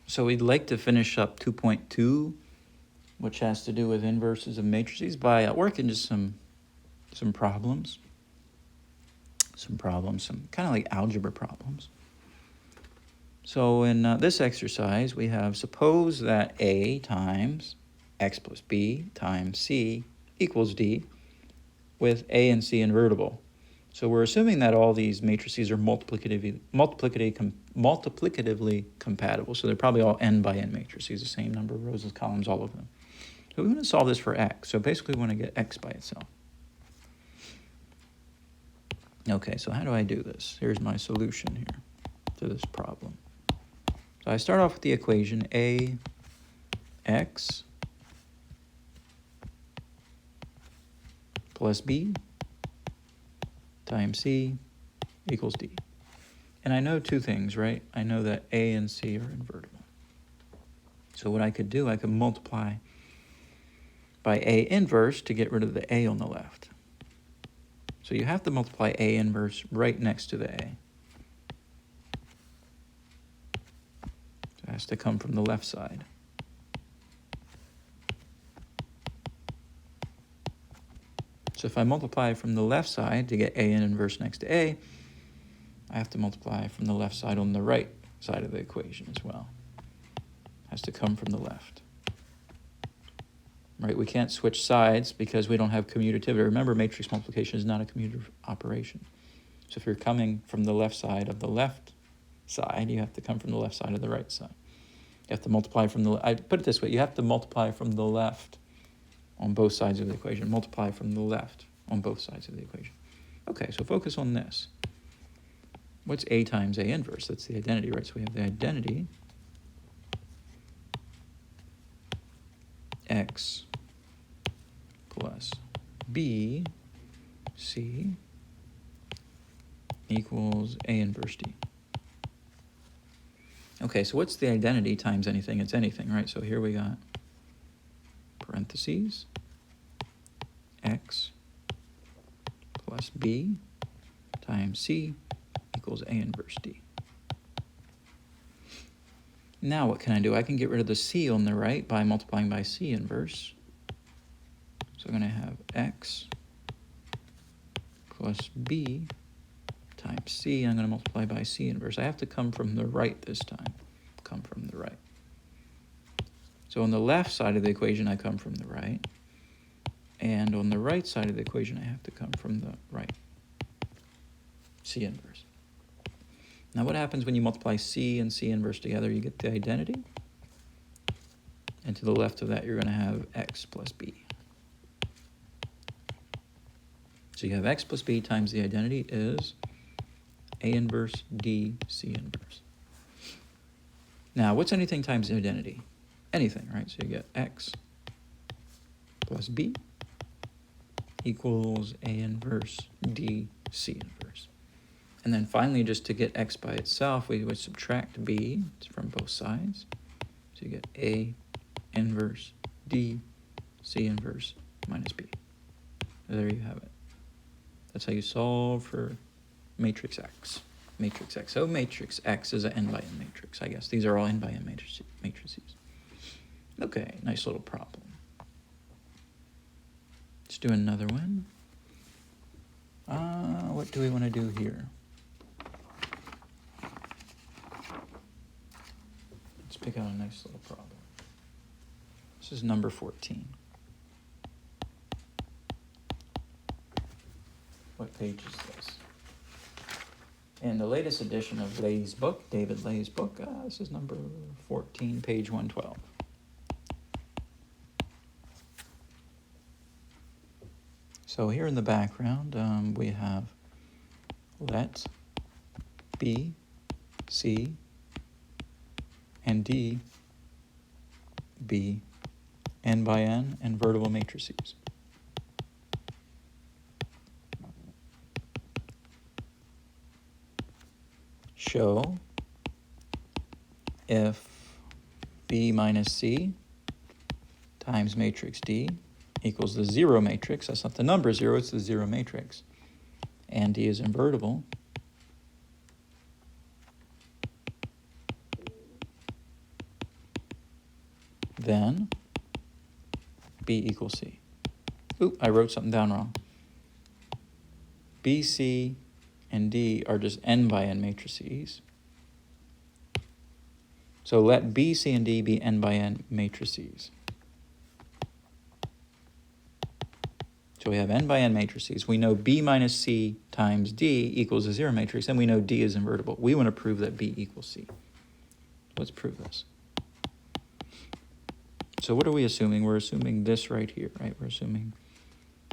So we'd like to finish up 2.2, which has to do with inverses of matrices, by working just some problems. Some kind of like algebra problems. So in this exercise, we have, suppose that A times x plus B times C equals D, with A and C invertible. So we're assuming that all these matrices are multiplicatively compatible. So they're probably all n by n matrices, the same number of rows as columns, all of them. So we want to solve this for x. So basically we want to get x by itself. Okay, so how do I do this? Here's my solution here to this problem. So I start off with the equation ax plus b times c equals d. And I know two things, right? I know that a and c are invertible. So what I could do, I could multiply by a inverse to get rid of the a on the left. So you have to multiply a inverse right next to the a. So it has to come from the left side. So if I multiply from the left side to get a inverse next to a, I have to multiply from the left side on the right side of the equation as well. It has to come from the left. Right, we can't switch sides because we don't have commutativity. Remember, matrix multiplication is not a commutative operation. So if you're coming from the left side of the left side, you have to come from the left side of the right side. You have to multiply from the, I put it this way, you have to multiply from the left on both sides of the equation. Multiply from the left on both sides of the equation. Okay, so focus on this. What's a times a inverse? That's the identity, right? So we have the identity x plus b c equals a inverse d. Okay, so what's the identity times anything? It's anything, right? So here we got parentheses x plus b times c equals a inverse d. Now what can I do? I can get rid of the c on the right by multiplying by c inverse. So I'm going to have x plus b times c, and I'm going to multiply by c inverse. I have to come from the right this time. Come from the right. So on the left side of the equation, I come from the right. And on the right side of the equation, I have to come from the right. C inverse. Now what happens when you multiply c and c inverse together? You get the identity. And to the left of that, you're going to have x plus b. So you have x plus b times the identity is a inverse d c inverse. Now, what's anything times the identity? Anything, right? So you get x plus b equals a inverse d c inverse. And then finally, just to get x by itself, we would subtract b from both sides. So you get a inverse d c inverse minus b. There you have it. That's how you solve for matrix x. Matrix x. So matrix x is an n by n matrix, I guess. These are all n by n matrices. Okay, nice little problem. Let's do another one. What do we want to do here? Let's pick out a nice little problem. This is number 14. What page is this? In the latest edition of Lay's book, David Lay's book, this is number 14, page 112. So here in the background, we have let B, C, and D be n by n invertible matrices. Show if B minus C times matrix D equals the zero matrix. That's not the number zero, it's the zero matrix. And D is invertible. then B equals C. Oop, I wrote something down wrong. B, C, and D are just n by n matrices. So let B, C, and D be n by n matrices. So we have n by n matrices. We know B minus C times D equals a zero matrix, and we know D is invertible. We want to prove that B equals C. Let's prove this. So what are we assuming? We're assuming this right here, right? We're assuming,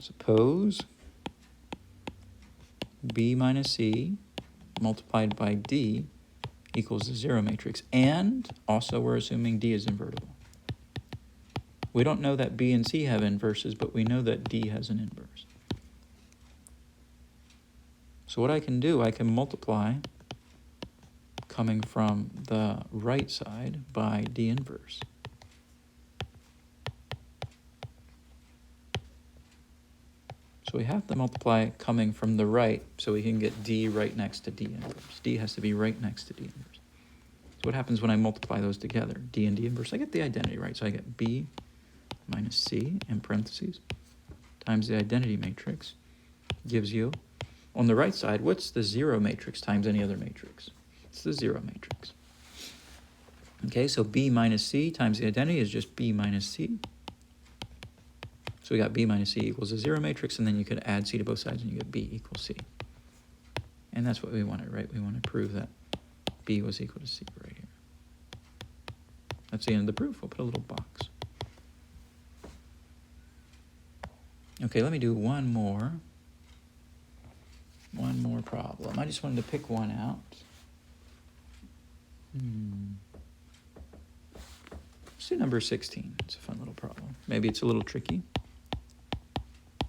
suppose B minus C multiplied by D equals a zero matrix. And also we're assuming D is invertible. We don't know that B and C have inverses, but we know that D has an inverse. So what I can do, I can multiply coming from the right side by D inverse. So we have to multiply coming from the right so we can get D right next to D inverse. D has to be right next to D inverse. So what happens when I multiply those together? D and D inverse, I get the identity, right? So I get B minus C in parentheses times the identity matrix gives you, on the right side, what's the zero matrix times any other matrix? It's the zero matrix. Okay, so B minus C times the identity is just B minus C. So we got B minus C equals a zero matrix, and then you could add C to both sides and you get B equals C. And that's what we wanted, right? We want to prove that B was equal to C right here. That's the end of the proof. We'll put a little box. Okay, let me do one more problem. I just wanted to pick one out. Let's do number 16. It's a fun little problem. Maybe it's a little tricky.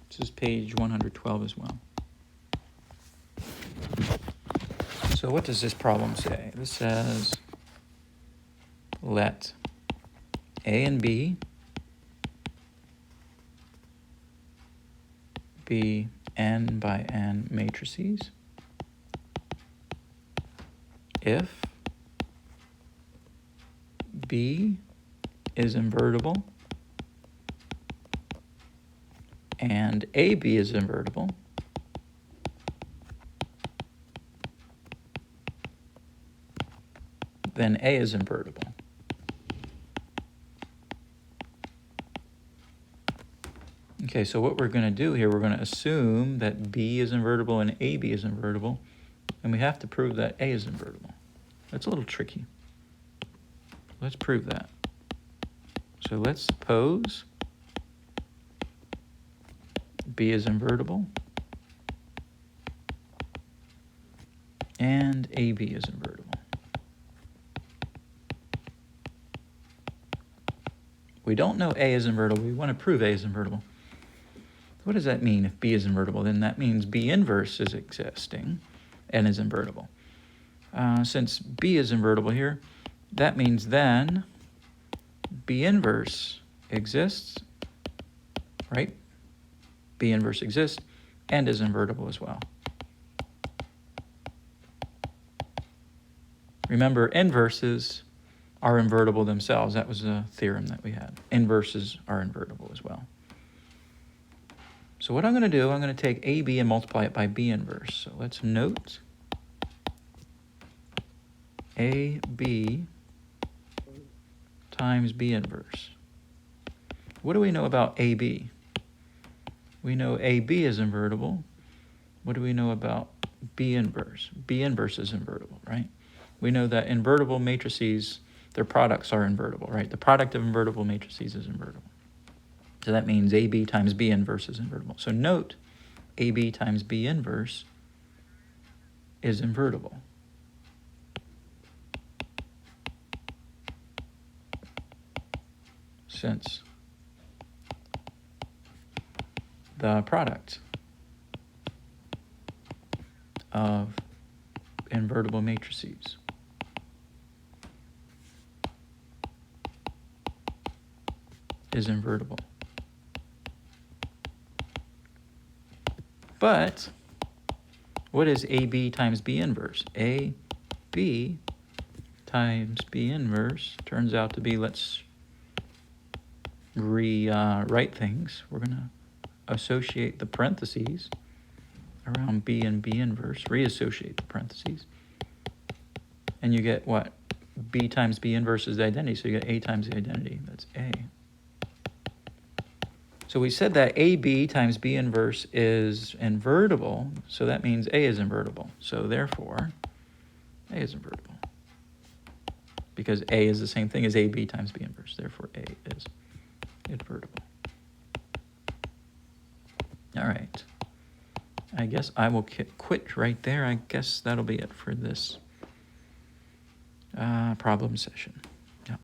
This is page 112 as well. So what does this problem say? This says, let A and B be n by n matrices if B is invertible and AB is invertible, then A is invertible. Okay, so what we're going to do here, we're going to assume that B is invertible and AB is invertible, and we have to prove that A is invertible. That's a little tricky. Let's prove that. So let's suppose B is invertible and AB is invertible. We don't know A is invertible. We want to prove A is invertible. What does that mean if B is invertible? Then that means B inverse is existing and is invertible. Since B is invertible here, that means then B inverse exists, right? B inverse exists and is invertible as well. Remember, inverses are invertible themselves. That was a theorem that we had. Inverses are invertible as well. So what I'm going to do, I'm going to take AB and multiply it by B inverse. So let's note AB times B inverse. What do we know about AB? We know AB is invertible. What do we know about B inverse? B inverse is invertible, right? We know that invertible matrices, their products are invertible, right? The product of invertible matrices is invertible. So that means AB times B inverse is invertible. So note, AB times B inverse is invertible. Since the product of invertible matrices is invertible. But what is AB times B inverse? AB times B inverse turns out to be, let's rewrite things. We're going to associate the parentheses around B and B inverse, reassociate the parentheses. And you get what? B times B inverse is the identity, so you get A times the identity. That's A. So we said that AB times B inverse is invertible, so that means A is invertible. So therefore, A is invertible. Because A is the same thing as AB times B inverse. Therefore, A is invertible. All right. I guess I will quit right there. I guess that'll be it for this problem session.